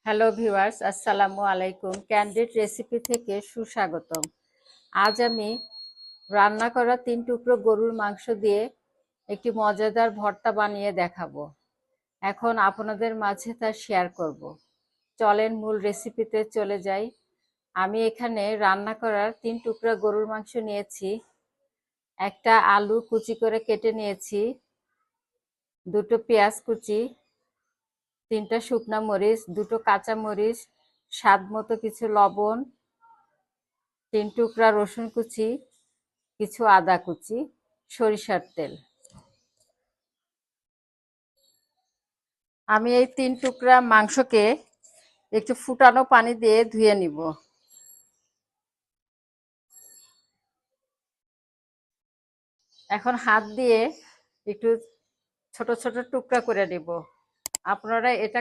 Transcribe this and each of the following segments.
Hello viewers, আসসালামু আলাইকুম। Candid recipe থেকে সুস্বাগতম। আজ আমি রান্না করা 3 টুকরো গরুর মাংস দিয়ে একটি মজাদার ভর্তা বানিয়ে দেখাবো। এখন আপনাদের মাঝে তা শেয়ার করব। চলেন মূল রেসিপিতে চলে যাই। আমি এখানে রান্না করার 3 টুকরা গরুর মাংস নিয়েছি, একটা আলু কুচি করে কেটে নিয়েছি, দুটো পেঁয়াজ কুচি, 3টা শুকনা মরিচ, 2টো কাঁচা মরিচ, স্বাদ মতো কিছু লবণ, 3 টুকরা রসুন কুচি, কিছু আদা কুচি, সরিষার তেল। আমি এই 3 টুকরা মাংসকে একটু ফুটানো পানি দিয়ে ধুয়ে নিব। এখন হাত দিয়ে একটু ছোট ছোট টুকরা করে নিব। আপনারা এটা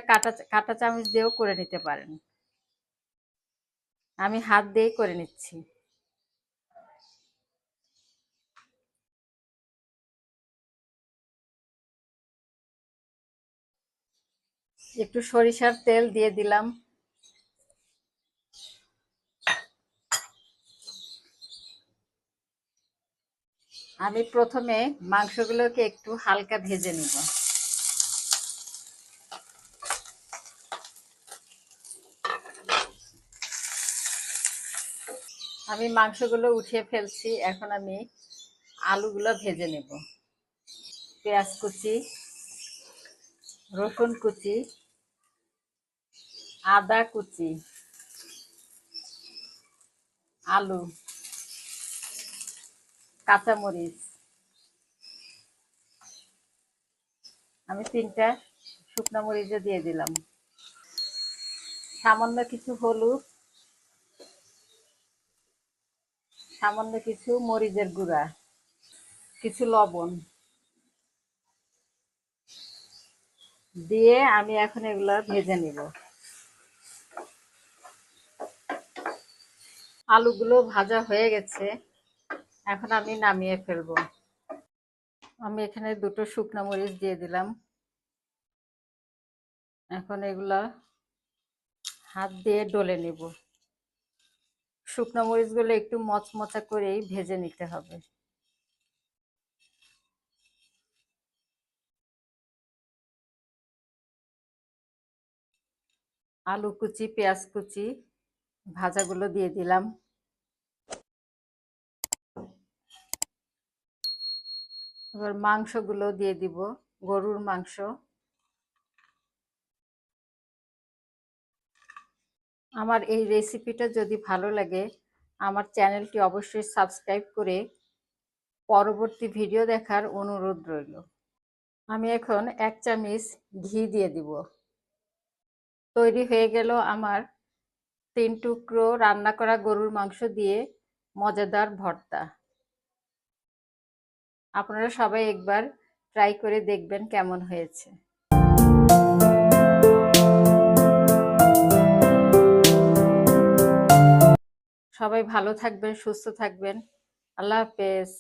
কাঁটা চামচ দিয়েও করে নিতে পারেন। আমি হাত দিয়েই করে নিচ্ছি। একটু সরিষার তেল দিয়ে দিলাম। আমি প্রথমে মাংসগুলোকে একটু হালকা ভেজে নিব। আমি মাংসগুলো উঠিয়ে ফেলছি। এখন আমি আলুগুলো ভেজে নেব। পেঁয়াজ কুচি, রসুন কুচি, আদা কুচি, আলু, কাঁচামরিচ, আমি 3টা শুকনো মরিচও দিয়ে দিলাম। সামান্য কিছু হলুদ, সামান্য কিছু মরিচের গুঁড়া, কিছু লবণ দিয়ে আমি এখন এগুলো ভেজে নিব। আলুগুলো ভাজা হয়ে গেছে, এখন আমি নামিয়ে ফেলবো। আমি এখানে 2টো শুকনো মরিচ দিয়ে দিলাম। এখন এগুলা হাত দিয়ে ডলে নেব। শুকনো মরিচগুলো একটু মচমচা করেই ভেজে নিতে হবে। আলু কুচি, পেঁয়াজ কুচি ভাজাগুলো দিয়ে দিলাম। এবার মাংসগুলো দিয়ে দিব, গরুর মাংস। আমার এই রেসিপিটা যদি ভালো লাগে, আমার চ্যানেলটি অবশ্যই সাবস্ক্রাইব করে পরবর্তী ভিডিও দেখার অনুরোধ রইল। আমি এখন 1 চামচ ঘি দিয়ে দিব। তৈরি হয়ে গেল আমার 3 টুকরো রান্না করা গরুর মাংস দিয়ে মজাদার ভর্তা। আপনারা সবাই একবার ট্রাই করে দেখবেন কেমন হয়েছে। সবাই ভালো থাকবেন, সুস্থ থাকবেন। আল্লাহ হাফেজ।